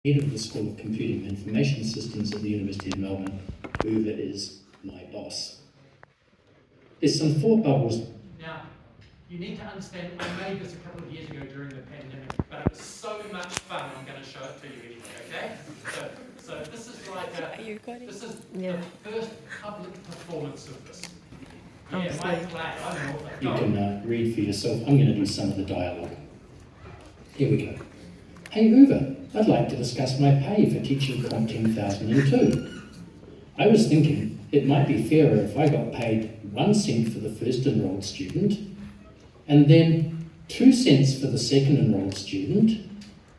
Head of the School of Computing and Information Systems at the University of Melbourne. Uwe is my boss. There's some thought bubbles. Now, you need to understand, I made this a couple of years ago during the pandemic, but it was so much fun, I'm going to show it to you anyway, okay? So this is like this is the first public performance of this. Yeah, my flag, I don't know what You can read for yourself. I'm going to do some of the dialogue. Here we go. Hey Uwe, I'd like to discuss my pay for teaching Comp 10002. I was thinking it might be fairer if I got paid 1 cent for the first enrolled student, and then 2 cents for the second enrolled student,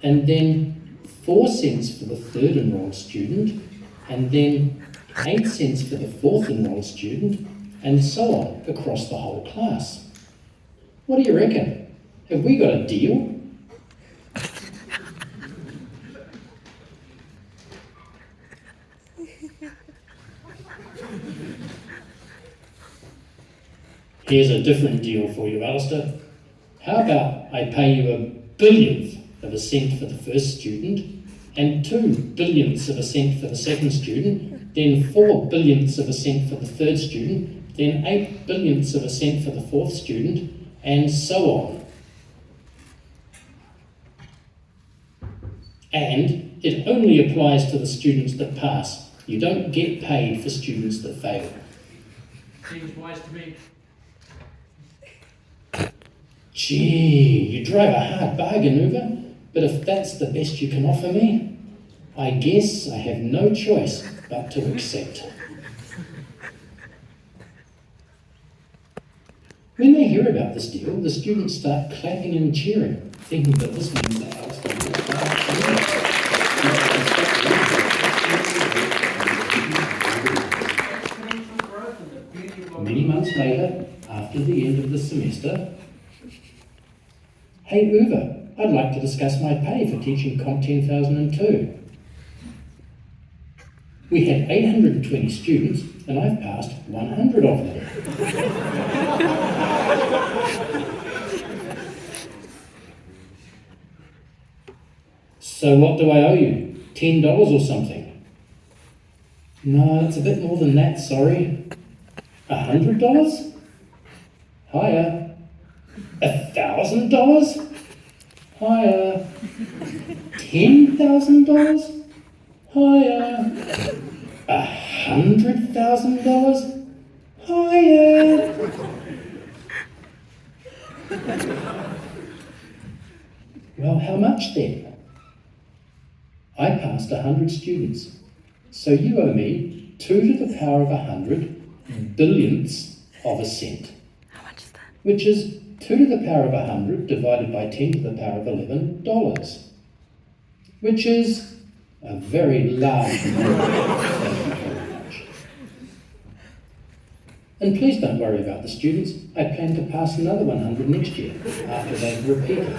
and then 4 cents for the third enrolled student, and then 8 cents for the fourth enrolled student, and so on across the whole class. What do you reckon? Have we got a deal? Here's a different deal for you, Alistair. How about I pay you 1/1000th of a cent for the first student, and 2/1000ths of a cent for the second student, then 4/1000ths of a cent for the third student, then 8/1000ths of a cent for the fourth student, and so on. And it only applies to the students that pass. You don't get paid for students that fail. Seems wise to me. Gee, you drive a hard bargain, Uwe, but if that's the best you can offer me, I guess I have no choice but to accept. When they hear about this deal, the students start clapping and cheering, thinking that this means that Alistair will start. Many months later, after the end of the semester, hey Uwe, I'd like to discuss my pay for teaching Comp 10002. We had 820 students and I've passed 100 of them. So what do I owe you? $10 or something? No, it's a bit more than that, sorry. $100? Higher. $1,000? Higher. $10,000? Higher. $100,000? Higher. Well, how much then? I passed 100 students, so you owe me 2 to the power of 100 billionths of a cent. How much is that? Which is 2 to the power of 100 divided by 10 to the power of $11, which is a very large amount. And please don't worry about the students. I plan to pass another 100 next year after they've repeated.